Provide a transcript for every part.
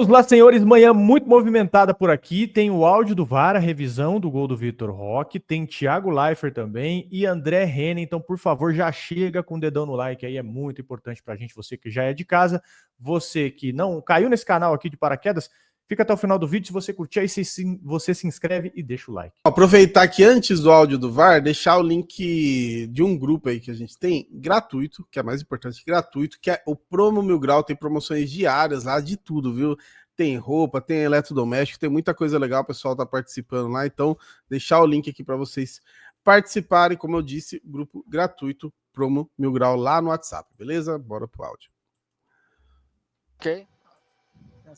Vamos lá, senhores, manhã muito movimentada por aqui, tem o áudio do VAR, a revisão do gol do Vitor Roque, tem Thiago Leifert também e André Henning, então por favor já chega com o dedão no like aí, é muito importante pra gente, você que já é de casa, você que não caiu nesse canal aqui de paraquedas, fica até o final do vídeo, se você curtir aí você se inscreve e deixa o like. Aproveitar que antes do áudio do VAR, deixar o link de um grupo aí que a gente tem, gratuito, que é mais importante, gratuito, que é o Promo Mil Grau, tem promoções diárias lá de tudo, viu? Tem roupa, tem eletrodoméstico, tem muita coisa legal, o pessoal tá participando lá, então deixar o link aqui para vocês participarem, como eu disse, grupo gratuito, Promo Mil Grau lá no WhatsApp, beleza? Bora pro áudio. Ok.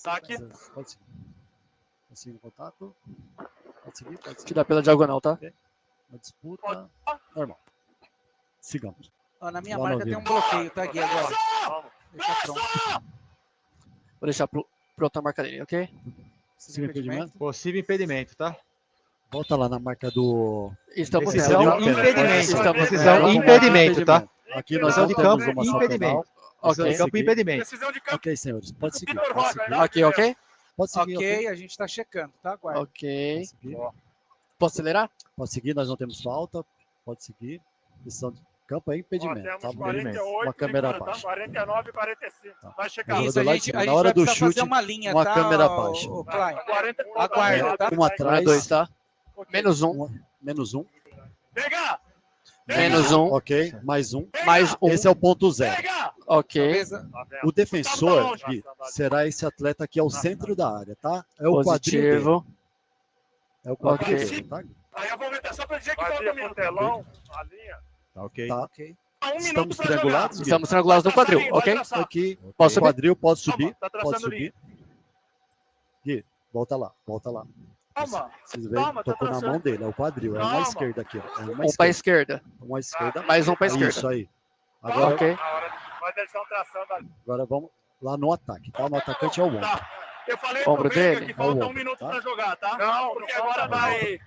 Tá aqui. Pode seguir. Consigo contato. Pode seguir, pode seguir. Que dá pela diagonal, tá? Okay. Uma disputa. Normal. Sigamos. Ó, na minha Boa marca noite. tem um bloqueio, tá, Gui, agora. Deixa pronto. Vou deixar pro outra marca dele, ok? Possível impedimento. Possível impedimento, tá? Volta lá na marca do... Estamos Decisão nela. impedimento. Estamos Decisão nela. impedimento, tá? Aqui nós Decisão não de temos campo, uma ação impedimento. penal. Ok. Pode Campo seguir. impedimento. Decisão de campo. Ok, senhores. Pode seguir. Vitor Pode Roque, seguir. Aqui, ok? Pode seguir. Ok, a gente tá checando, tá? Aguarda. Ok. Pode seguir. Posso acelerar? Pode seguir, nós não temos falta. Pode seguir. Decisão de campo é impedimento. Ó, Tá? temos 48, Uma câmera segura, abaixo. Tá? 49 e 45. Tá. Vai checar. Isso, Isso, a gente na hora vai do precisar chute, fazer uma linha, uma tá? câmera abaixo. O Klein. Aguarda, tá? Um atrás. Dois, tá? Menos um. Menos um. Pega! Menos um. Ok, mais um. Mais um. Esse é o ponto zero. Pega! Ok. Beleza? O defensor, Gui, será esse atleta aqui ao centro da área, tá? É o quadril dele. Positivo. É o quadril Ok. dele, tá? Aí eu vou meter só pra dizer que falta um minuto. Telão, a linha. Tá ok. Tá. Ok. Estamos triangulados, Gui? Estamos triangulados no quadril, ok? Aqui, Posso subir? quadril, pode subir, Tá traçando pode subir. Gui, volta lá, volta lá. Calma. Vocês veem, Calma, tá tocou na traçando. mão dele, é o quadril, é uma Calma. esquerda aqui, ó. É uma Um pra esquerda, esquerda. uma esquerda. Mais um pra esquerda. Isso aí. Agora, Ok. Vai deixar traçando ali. agora vamos lá no ataque, tá? No atacante é o ombro. Tá. Eu falei Ombro pro Veiga dele? que falta É o um ombro, minuto tá? pra jogar, tá? Não, porque agora vai...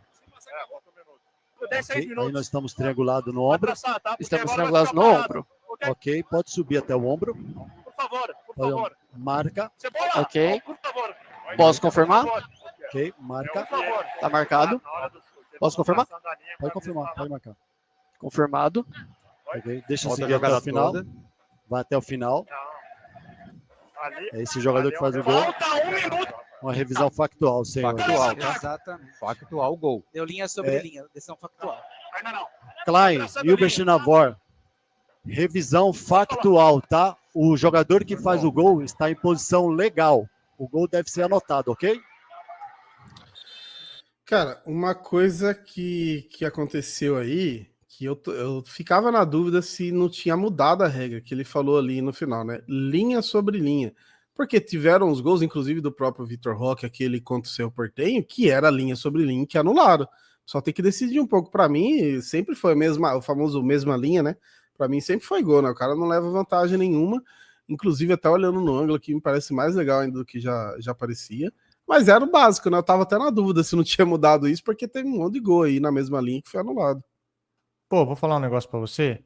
Falta um minuto. 10, 6 Ok, aí minutos. nós estamos triangulados no Vai ombro. traçar, tá? Porque Estamos agora triangulados vai no ficar ombro. parado. Ok? Ok, pode subir até o ombro. Por favor, por Olha, favor. marca, Cebola, Ok. por favor. Posso confirmar? Por favor. ok, marca. Por favor. Tá marcado. Na hora do chute. Posso confirmar? Traçando a linha, Pode confirmar, pode marcar. Confirmado. Ok, deixa eu Volta a seguir até jogada o final. toda. Vai até o final. Não. Ali, É esse jogador que faz o gol. falta um minuto. Uma revisão factual, senhor. Factual, tá? Exatamente. Factual, gol. Deu linha sobre É. linha. Decisão factual. Ainda não. Klein, Hilbert Chinavor. Revisão factual, tá? O jogador que faz o gol está em posição legal. O gol deve ser anotado, ok? Cara, uma coisa que aconteceu aí, que eu ficava na dúvida se não tinha mudado a regra, que ele falou ali no final, né? Linha sobre linha. Porque tiveram os gols, inclusive do próprio Vitor Roque, aquele contra o seu Portenho, que era linha sobre linha, que anularam. Só tem que decidir um pouco. Para mim, sempre foi a mesma, o famoso mesma linha, né? Para mim sempre foi gol, né? O cara não leva vantagem nenhuma. Inclusive, até olhando no ângulo aqui, me parece mais legal ainda do que já parecia. Mas era o básico, né? Eu tava até na dúvida se não tinha mudado isso, porque teve um monte de gol aí na mesma linha que foi anulado. Pô, vou falar um negócio pra você.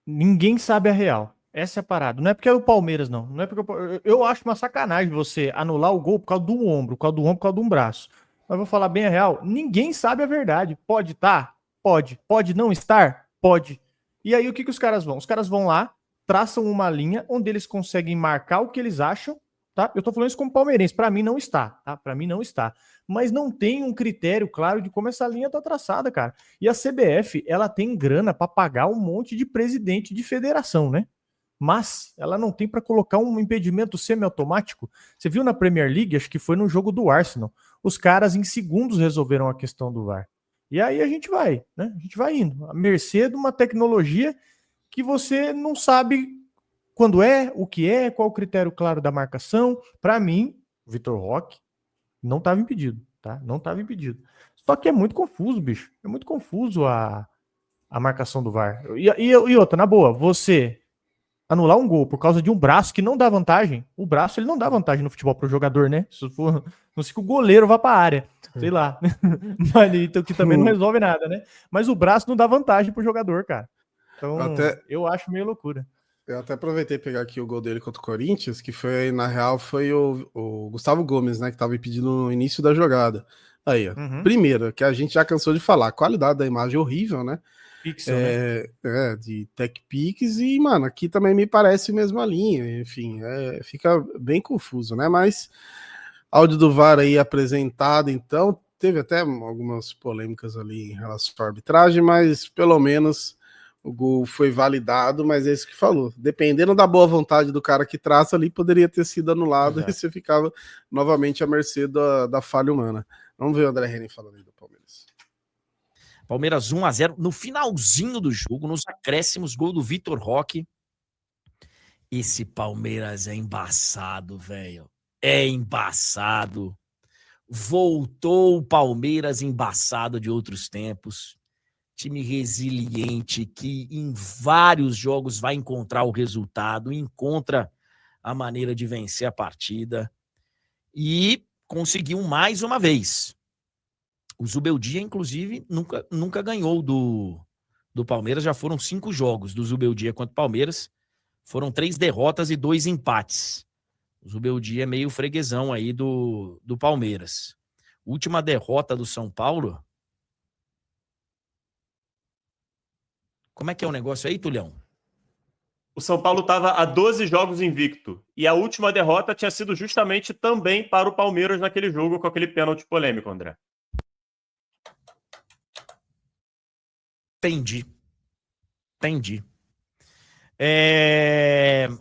Ninguém sabe a real. Essa é a parada. Não é porque é o Palmeiras, não. Não é porque eu acho uma sacanagem você anular o gol por causa do ombro, por causa do ombro, por causa de um braço. Mas vou falar bem a real. Ninguém sabe a verdade. Pode estar? Pode. Pode não estar? Pode. E aí o que os caras vão? Os caras vão lá, traçam uma linha onde eles conseguem marcar o que eles acham, tá? Eu tô falando isso como palmeirense. Pra mim não está, tá? Pra mim não está. Mas não tem um critério claro de como essa linha tá traçada, cara. E a CBF, ela tem grana pra pagar um monte de presidente de federação, né? Mas ela não tem para colocar um impedimento semiautomático. Você viu na Premier League, acho que foi no jogo do Arsenal. Os caras em segundos resolveram a questão do VAR. E aí a gente vai, né? A gente vai indo. À mercê de uma tecnologia que você não sabe quando é, o que é, qual o critério claro da marcação. Para mim, o Vitor Roque não estava impedido, tá? Não estava impedido. Só que é muito confuso, bicho. É muito confuso a marcação do VAR. E outra, na boa, você anular um gol por causa de um braço que não dá vantagem, o braço ele não dá vantagem no futebol pro jogador, né? Se for, não sei que o goleiro vá pra área, sei lá. Mas, então, que também não resolve nada, né? Mas o braço não dá vantagem pro jogador, cara. Então, eu acho meio loucura. Eu até aproveitei pegar aqui o gol dele contra o Corinthians, que foi, na real, foi o Gustavo Gomes, né, que tava impedindo no início da jogada. Aí, ó. Uhum. Primeiro, que a gente já cansou de falar, a qualidade da imagem é horrível, né? Pixel, né? De TechPix, e, mano, aqui também me parece a mesma linha, enfim, fica bem confuso, né? Mas áudio do VAR aí apresentado, então, teve até algumas polêmicas ali em relação à arbitragem, mas pelo menos o gol foi validado, mas é isso que falou. Dependendo da boa vontade do cara que traça ali, poderia ter sido anulado. Exato. E você ficava novamente à mercê da falha humana. Vamos ver o André Henning falando aí do Palmeiras. Palmeiras 1-0 no finalzinho do jogo, nos acréscimos, gol do Vitor Roque. Esse Palmeiras é embaçado, velho. É embaçado. Voltou o Palmeiras embaçado de outros tempos. Time resiliente que em vários jogos vai encontrar o resultado, encontra a maneira de vencer a partida e conseguiu mais uma vez. O Zubeldia, inclusive, nunca ganhou do Palmeiras. Já foram 5 jogos do Zubeldia contra o Palmeiras. Foram 3 derrotas e 2 empates. O Zubeldia é meio freguesão aí do Palmeiras. Última derrota do São Paulo. Como é que é o negócio aí, Tulhão? O São Paulo estava a 12 jogos invicto. E a última derrota tinha sido justamente também para o Palmeiras naquele jogo com aquele pênalti polêmico, André. Entendi.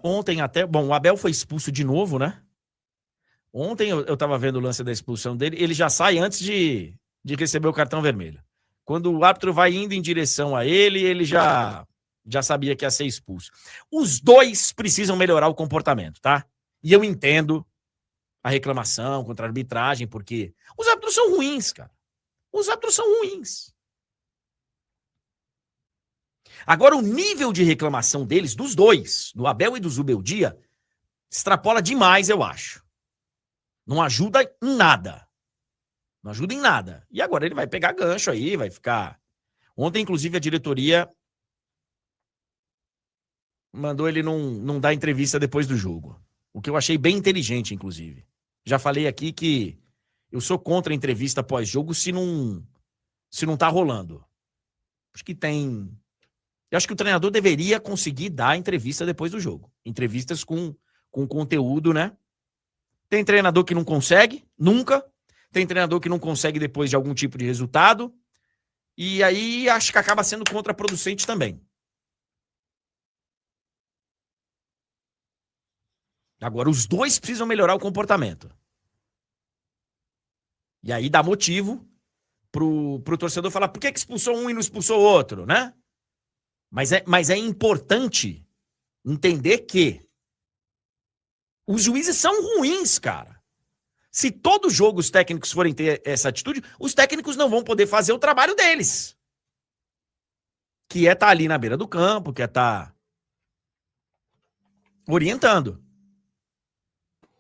Ontem até... Bom, o Abel foi expulso de novo, né? Ontem eu tava vendo o lance da expulsão dele. Ele já sai antes de receber o cartão vermelho. Quando o árbitro vai indo em direção a ele, ele já sabia que ia ser expulso. Os dois precisam melhorar o comportamento, tá? E eu entendo a reclamação contra a arbitragem, porque os árbitros são ruins, cara. Os árbitros são ruins. Agora, o nível de reclamação deles, dos dois, do Abel e do Zubeldia, extrapola demais, eu acho. Não ajuda em nada. Não ajuda em nada. E agora ele vai pegar gancho aí, vai ficar... Ontem, inclusive, a diretoria mandou ele não dar entrevista depois do jogo. O que eu achei bem inteligente, inclusive. Já falei aqui que eu sou contra a entrevista pós-jogo se não tá rolando. Acho que tem... Eu acho que o treinador deveria conseguir dar entrevista depois do jogo. Entrevistas com conteúdo, né? Tem treinador que não consegue, nunca. Tem treinador que não consegue depois de algum tipo de resultado. E aí acho que acaba sendo contraproducente também. Agora, os dois precisam melhorar o comportamento. E aí dá motivo pro torcedor falar por que expulsou um e não expulsou o outro, né? Mas é importante entender que os juízes são ruins, cara. Se todo jogo os técnicos forem ter essa atitude, os técnicos não vão poder fazer o trabalho deles. Que é estar ali na beira do campo, que é estar orientando.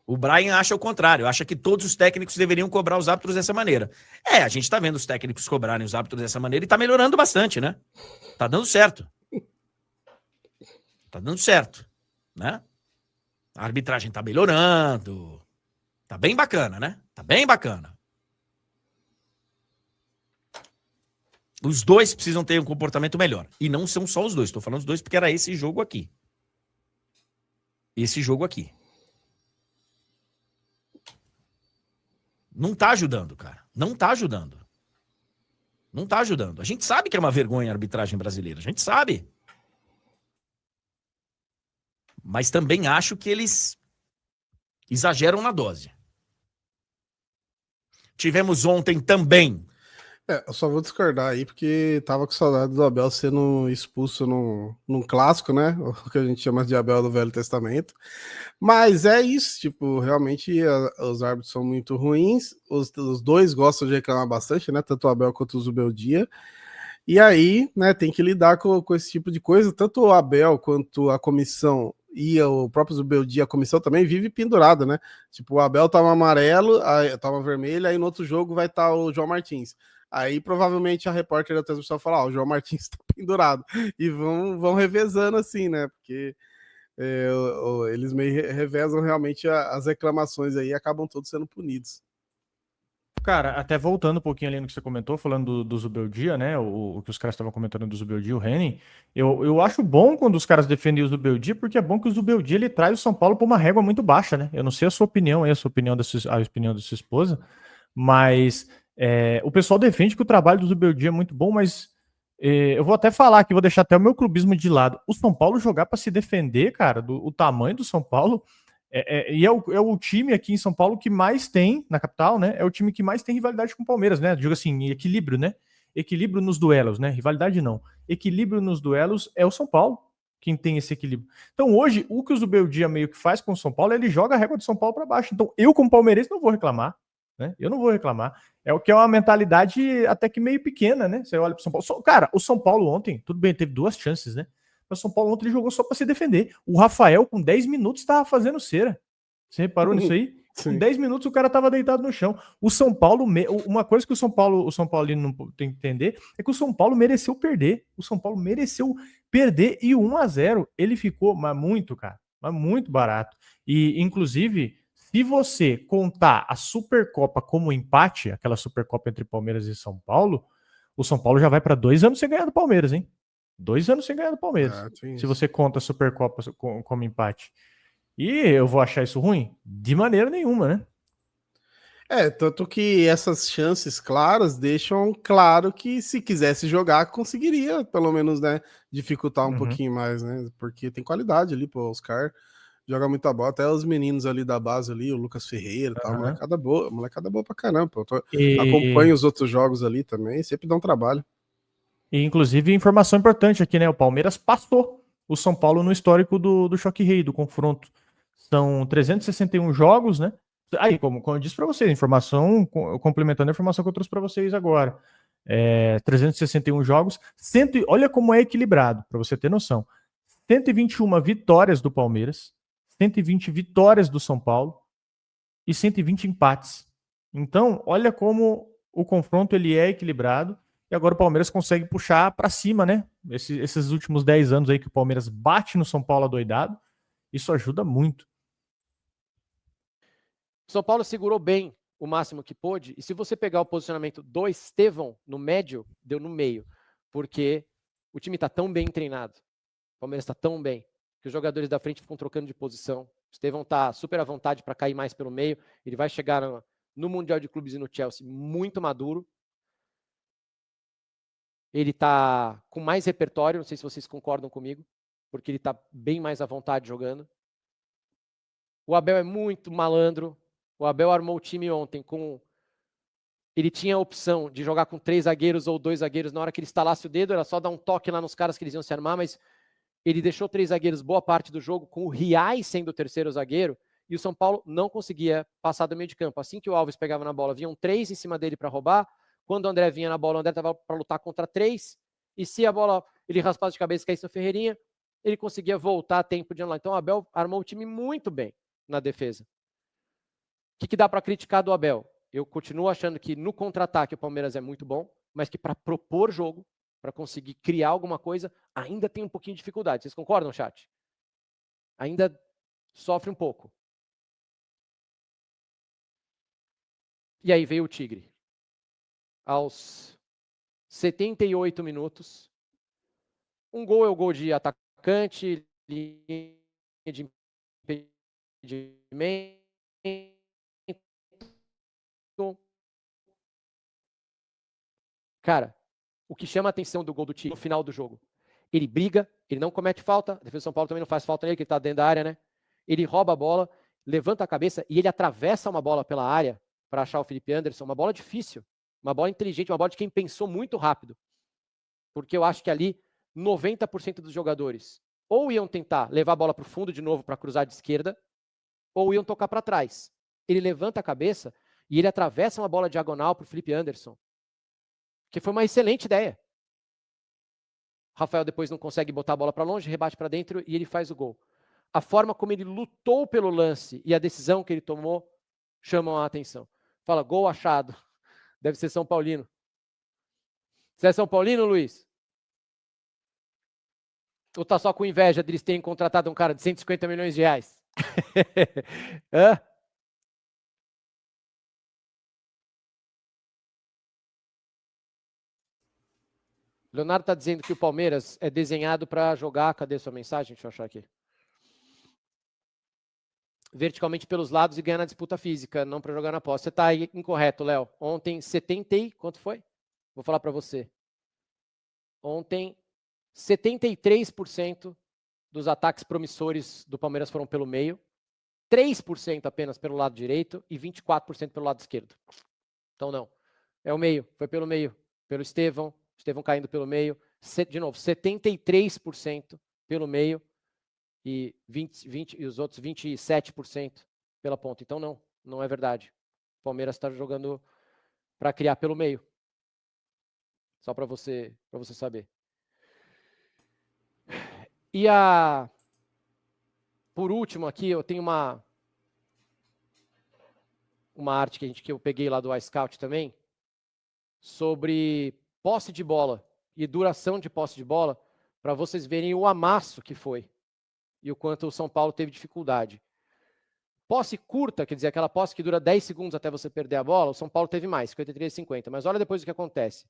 O Brian acha o contrário, acha que todos os técnicos deveriam cobrar os árbitros dessa maneira. A gente tá vendo os técnicos cobrarem os árbitros dessa maneira e tá melhorando bastante, né? Tá dando certo. Tá dando certo, né? A arbitragem tá melhorando. Tá bem bacana, né? Tá bem bacana. Os dois precisam ter um comportamento melhor. E não são só os dois. Tô falando os dois porque era esse jogo aqui. Esse jogo aqui. Não tá ajudando, cara. Não tá ajudando. Não tá ajudando. A gente sabe que é uma vergonha a arbitragem brasileira. A gente sabe. Mas também acho que eles exageram na dose. Tivemos ontem também. Eu só vou discordar aí, porque tava com saudade do Abel sendo expulso num clássico, né? O que a gente chama de Abel do Velho Testamento. Mas é isso, tipo, realmente os árbitros são muito ruins. Os dois gostam de reclamar bastante, né? Tanto o Abel quanto o Zubeldia. E aí, né, tem que lidar com esse tipo de coisa. Tanto o Abel quanto a comissão e o próprio Zubeldia, a comissão também vive pendurada, né? Tipo, o Abel tava amarelo, tava vermelho, aí no outro jogo vai estar o João Martins. Aí provavelmente a repórter da transmissão fala, o João Martins tá pendurado. E vão revezando assim, né? Porque Eles meio revezam realmente as reclamações aí e acabam todos sendo punidos. Cara, até voltando um pouquinho ali no que você comentou, falando do Zubeldia, né? O que os caras estavam comentando do Zubeldia, o Henning. Eu acho bom quando os caras defendem o Zubeldia, porque é bom que o Zubeldia ele traz o São Paulo para uma régua muito baixa, né? Eu não sei a sua opinião aí, a opinião da sua esposa, mas o pessoal defende que o trabalho do Zubeldia é muito bom, mas eu vou até falar aqui, vou deixar até o meu clubismo de lado. O São Paulo jogar para se defender, cara, o tamanho do São Paulo. É o time aqui em São Paulo que mais tem, na capital, né? É o time que mais tem rivalidade com o Palmeiras, né? Digo assim, equilíbrio, né? Equilíbrio nos duelos, né? Rivalidade não. Equilíbrio nos duelos é o São Paulo quem tem esse equilíbrio. Então hoje, o que o Zubeldia meio que faz com o São Paulo, ele joga a régua do São Paulo para baixo. Então eu, como palmeirense, não vou reclamar, né? Eu não vou reclamar. É o que é uma mentalidade até que meio pequena, né? Você olha para o São Paulo. Cara, o São Paulo ontem, tudo bem, teve 2 chances, né? Mas o São Paulo ontem ele jogou só para se defender. O Rafael, com 10 minutos, estava fazendo cera. Você reparou nisso aí? Sim. Em 10 minutos o cara estava deitado no chão. O São Paulo, uma coisa que o São Paulino não tem que entender é que o São Paulo mereceu perder. O São Paulo mereceu perder e o 1-0 ele ficou mas muito, cara, mas muito barato. E inclusive, se você contar a Supercopa como empate, aquela Supercopa entre Palmeiras e São Paulo, o São Paulo já vai para 2 anos sem ganhar do Palmeiras, hein? 2 anos sem ganhar do Palmeiras. Se você conta a Supercopa como empate. E eu vou achar isso ruim? De maneira nenhuma, né? Tanto que essas chances claras deixam claro que se quisesse jogar, conseguiria, pelo menos, né, dificultar um pouquinho mais, né? Porque tem qualidade ali, pô, os caras jogam muita bola, até os meninos ali da base ali, o Lucas Ferreira e tal, molecada boa pra caramba, pô. Acompanho os outros jogos ali também, sempre dá um trabalho. E inclusive, informação importante aqui, né? O Palmeiras passou o São Paulo no histórico do Choque Rei, do confronto. São 361 jogos, né? Aí, como eu disse para vocês, informação, complementando a informação que eu trouxe para vocês agora. 361 jogos, olha como é equilibrado, para você ter noção. 121 vitórias do Palmeiras, 120 vitórias do São Paulo e 120 empates. Então, olha como o confronto ele é equilibrado e agora o Palmeiras consegue puxar para cima, né? Esses últimos 10 anos aí que o Palmeiras bate no São Paulo adoidado, isso ajuda muito. O São Paulo segurou bem o máximo que pôde, e se você pegar o posicionamento do Estevão no médio, deu no meio, porque o time está tão bem treinado, o Palmeiras está tão bem, que os jogadores da frente ficam trocando de posição. O Estevão está super à vontade para cair mais pelo meio, ele vai chegar no Mundial de Clubes e no Chelsea muito maduro. Ele está com mais repertório, não sei se vocês concordam comigo, porque ele está bem mais à vontade jogando. O Abel é muito malandro. O Abel armou o time ontem com... Ele tinha a opção de jogar com 3 zagueiros ou 2 zagueiros. Na hora que ele estalasse o dedo, era só dar um toque lá nos caras que eles iam se armar, mas ele deixou 3 zagueiros boa parte do jogo, com o Riai sendo o terceiro zagueiro, e o São Paulo não conseguia passar do meio de campo. Assim que o Alves pegava na bola, vinham 3 em cima dele para roubar. Quando o André vinha na bola, o André estava para lutar contra 3, e se a bola ele raspasse de cabeça e caísse no Ferreirinha, ele conseguia voltar a tempo de anular. Então o Abel armou o time muito bem na defesa. O que dá para criticar do Abel? Eu continuo achando que no contra-ataque o Palmeiras é muito bom, mas que para propor jogo, para conseguir criar alguma coisa, ainda tem um pouquinho de dificuldade. Vocês concordam, chat? Ainda sofre um pouco. E aí veio o Tigre. Aos 78 minutos. Um gol é o gol de atacante, linha de impedimento. Cara, o que chama a atenção do gol do Tigre no final do jogo, ele briga, ele não comete falta, a defesa do São Paulo também não faz falta nele, que ele tá dentro da área, né? Ele rouba a bola, levanta a cabeça e ele atravessa uma bola pela área para achar o Felipe Anderson, uma bola difícil, uma bola inteligente, uma bola de quem pensou muito rápido. Porque eu acho que ali 90% dos jogadores ou iam tentar levar a bola para o fundo de novo para cruzar de esquerda, ou iam tocar para trás. Ele levanta a cabeça e ele atravessa uma bola diagonal para o Felipe Anderson, que foi uma excelente ideia. Rafael depois não consegue botar a bola para longe, rebate para dentro e ele faz o gol. A forma como ele lutou pelo lance e a decisão que ele tomou chamam a atenção. Fala, gol achado. Deve ser São Paulino. Você é São Paulino, Luiz? Ou tá só com inveja de eles terem contratado um cara de 150 milhões de reais? Hã? Leonardo tá dizendo que o Palmeiras é desenhado para jogar. Cadê sua mensagem? Deixa eu achar aqui. Verticalmente pelos lados e ganhar na disputa física, não para jogar na posse. Você tá aí incorreto, Léo. Ontem, 70 e... Quanto foi? Vou falar para você. Ontem, 73% dos ataques promissores do Palmeiras foram pelo meio, 3% apenas pelo lado direito e 24% pelo lado esquerdo. Então, não. É o meio, foi pelo meio. Pelo Estevão caindo pelo meio. De novo, 73% pelo meio e, e os outros 27% pela ponta. Então, não é verdade. O Palmeiras está jogando para criar pelo meio. Só para você saber. E por último aqui, eu tenho uma arte que eu peguei lá do iScout também, sobre posse de bola e duração de posse de bola, para vocês verem o amasso que foi e o quanto o São Paulo teve dificuldade. Posse curta, quer dizer, aquela posse que dura 10 segundos até você perder a bola, o São Paulo teve mais, 53 e 50. Mas olha depois o que acontece.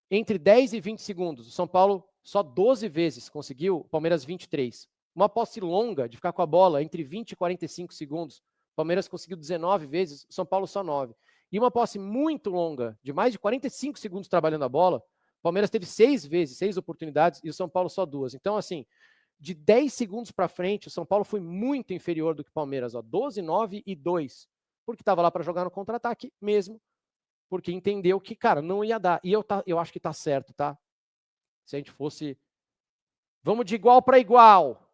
Entre 10 e 20 segundos, o São Paulo só 12 vezes conseguiu, o Palmeiras 23. Uma posse longa, de ficar com a bola entre 20 e 45 segundos, o Palmeiras conseguiu 19 vezes, o São Paulo só 9. E uma posse muito longa, de mais de 45 segundos trabalhando a bola, o Palmeiras teve 6 vezes, 6 oportunidades, e o São Paulo só 2. Então, assim, de 10 segundos para frente, o São Paulo foi muito inferior do que o Palmeiras, 12, 9 e 2, porque estava lá para jogar no contra-ataque mesmo, porque entendeu que, cara, não ia dar. E eu acho que tá certo, tá? Se a gente fosse... Vamos de igual para igual.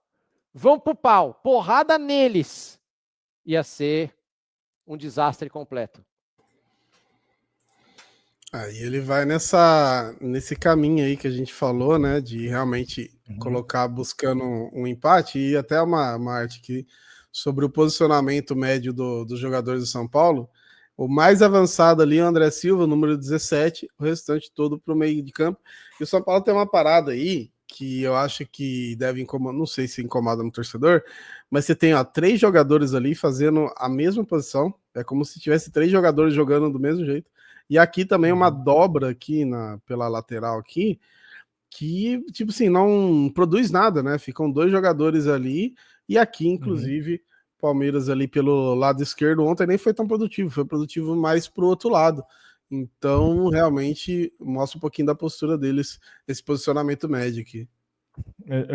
Vamos pro pau. Porrada neles. Ia ser um desastre completo. Aí ele vai nesse caminho aí que a gente falou, né? De realmente colocar buscando um empate. E até uma arte aqui sobre o posicionamento médio dos jogadores do São Paulo. O mais avançado ali é o André Silva, número 17, o restante todo para o meio de campo. E o São Paulo tem uma parada aí que eu acho que deve incomodar, não sei se incomoda no torcedor, mas você tem 3 jogadores ali fazendo a mesma posição, é como se tivesse 3 jogadores jogando do mesmo jeito. E aqui também uma dobra aqui pela lateral aqui, que, tipo assim, não produz nada, né? Ficam 2 jogadores ali, e aqui, inclusive... Palmeiras ali pelo lado esquerdo ontem nem foi tão produtivo, foi produtivo mais pro outro lado. Então, realmente, mostra um pouquinho da postura deles, esse posicionamento médio aqui.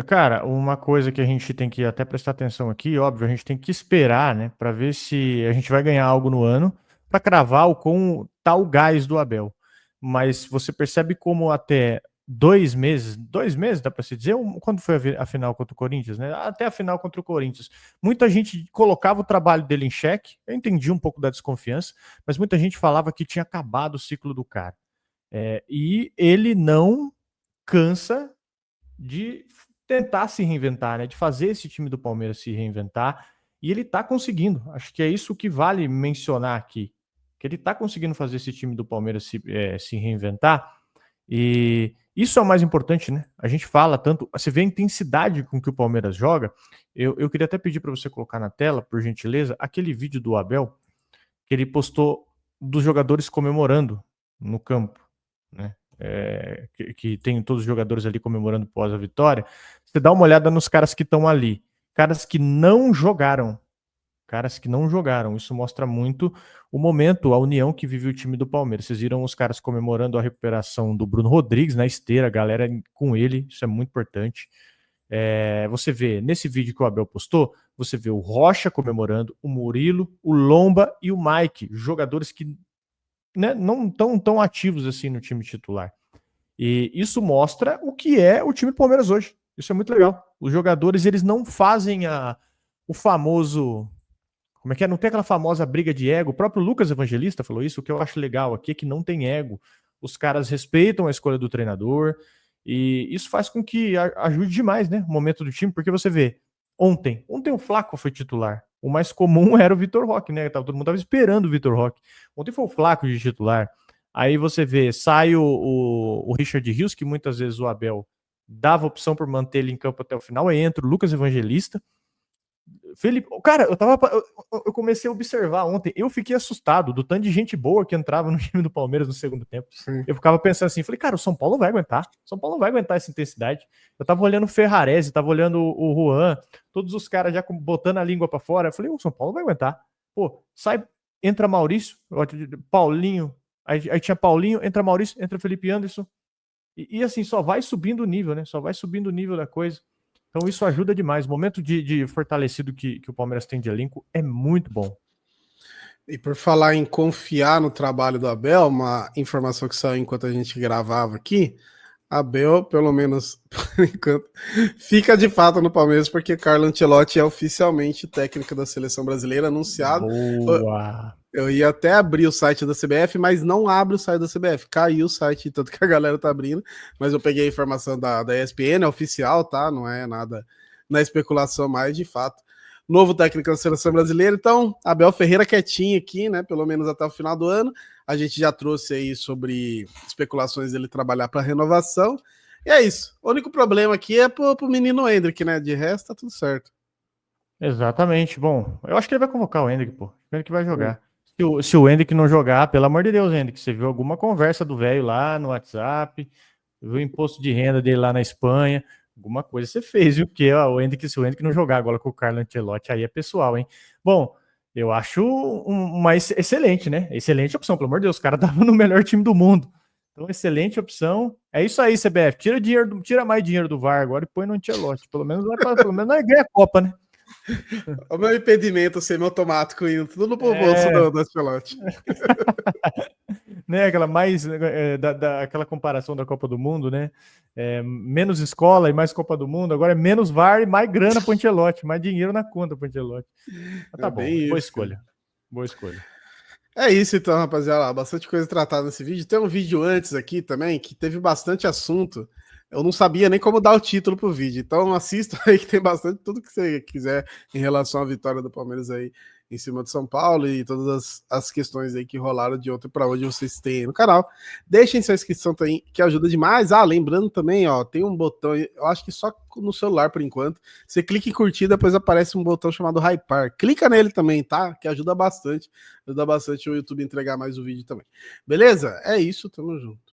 Cara, uma coisa que a gente tem que até prestar atenção aqui, óbvio, a gente tem que esperar, né, para ver se a gente vai ganhar algo no ano, para cravar o com tal gás do Abel. Mas você percebe como até 2 meses dá para se dizer, quando foi a final contra o Corinthians, né? Até a final contra o Corinthians, muita gente colocava o trabalho dele em xeque. Eu entendi um pouco da desconfiança, mas muita gente falava que tinha acabado o ciclo do cara. E ele não cansa de tentar se reinventar, né? De fazer esse time do Palmeiras se reinventar, e ele tá conseguindo. Acho que é isso que vale mencionar aqui, que ele tá conseguindo fazer esse time do Palmeiras se reinventar. E isso é o mais importante, né? A gente fala tanto, você vê a intensidade com que o Palmeiras joga. Eu queria até pedir para você colocar na tela, por gentileza, aquele vídeo do Abel que ele postou dos jogadores comemorando no campo, né? Que tem todos os jogadores ali comemorando pós a vitória. Você dá uma olhada nos caras que estão ali, caras que não jogaram. Isso mostra muito o momento, a união que vive o time do Palmeiras. Vocês viram os caras comemorando a recuperação do Bruno Rodrigues na esteira, a galera com ele, isso é muito importante. Você vê, nesse vídeo que o Abel postou, você vê o Rocha comemorando, o Murilo, o Lomba e o Mike, jogadores que, né, não estão tão ativos assim no time titular. E isso mostra o que é o time do Palmeiras hoje. Isso é muito legal. Os jogadores, eles não fazem o famoso... Como é que é? Não tem aquela famosa briga de ego. O próprio Lucas Evangelista falou isso. O que eu acho legal aqui é que não tem ego. Os caras respeitam a escolha do treinador. E isso faz com que ajude demais, né? O momento do time. Porque você vê, ontem o Flaco foi titular. O mais comum era o Vitor Roque, né? Todo mundo estava esperando o Vitor Roque. Ontem foi o Flaco de titular. Aí você vê, sai o Richard Rios, que muitas vezes o Abel dava opção por manter ele em campo até o final, aí entra o Lucas Evangelista. Felipe, cara, eu comecei a observar ontem, eu fiquei assustado do tanto de gente boa que entrava no time do Palmeiras no segundo tempo. Sim. Eu ficava pensando assim, falei, cara, o São Paulo vai aguentar. São Paulo vai aguentar essa intensidade. Eu tava olhando o Ferrarese, tava olhando o Juan, todos os caras já botando a língua pra fora. Eu falei, o São Paulo vai aguentar. Pô, sai, entra Maurício, Paulinho, aí tinha Paulinho, entra Maurício, entra Felipe Anderson. E assim, só vai subindo o nível, né? Só vai subindo o nível da coisa. Então isso ajuda demais. O momento de fortalecido que o Palmeiras tem de elenco é muito bom. E por falar em confiar no trabalho do Abel, uma informação que saiu enquanto a gente gravava aqui, Abel, pelo menos por enquanto, fica de fato no Palmeiras, porque Carlo Ancelotti é oficialmente técnico da seleção brasileira, anunciado. Boa! Eu ia até abrir o site da CBF, mas não abre o site da CBF. Caiu o site, tanto que a galera tá abrindo. Mas eu peguei a informação da ESPN, é oficial, tá? Não é nada na especulação mais, de fato. Novo técnico da seleção brasileira. Então, Abel Ferreira quietinho aqui, né? Pelo menos até o final do ano. A gente já trouxe aí sobre especulações dele trabalhar para renovação. E é isso. O único problema aqui é pro menino Hendrick, né? De resto, tá tudo certo. Exatamente. Bom, eu acho que ele vai convocar o Hendrick, pô. Ele que vai jogar. Se o Hendrick não jogar, pelo amor de Deus, Hendrick, você viu alguma conversa do velho lá no WhatsApp, viu o imposto de renda dele lá na Espanha, alguma coisa você fez, viu? Porque ó, se o Hendrick não jogar agora com o Carlo Ancelotti, aí é pessoal, hein? Bom, eu acho uma excelente, né? Excelente opção, pelo amor de Deus, o cara tava no melhor time do mundo. Então, excelente opção. É isso aí, CBF. Tira mais dinheiro do VAR agora e põe no Ancelotti. Pelo menos nós ganha a Copa, né? O meu impedimento semi-automático indo tudo no bolso do Ancelotti. Né, aquela aquela comparação da Copa do Mundo, né? Menos escola e mais Copa do Mundo, agora é menos VAR e mais grana pro Ancelotti, mais dinheiro na conta pro Ancelotti. Mas tá bom, boa escolha. Cara. Boa escolha. É isso então, rapaziada. Bastante coisa tratada nesse vídeo. Tem um vídeo antes aqui também que teve bastante assunto. Eu não sabia nem como dar o título pro vídeo. Então assista aí que tem bastante tudo que você quiser em relação à vitória do Palmeiras aí em cima de São Paulo e todas as questões aí que rolaram de ontem para hoje vocês têm aí no canal. Deixem sua inscrição também, que ajuda demais. Lembrando também, ó, tem um botão, eu acho que só no celular por enquanto. Você clica em curtir, depois aparece um botão chamado Hypar. Clica nele também, tá? Que ajuda bastante. Ajuda bastante o YouTube entregar mais o vídeo também. Beleza? É isso, tamo junto.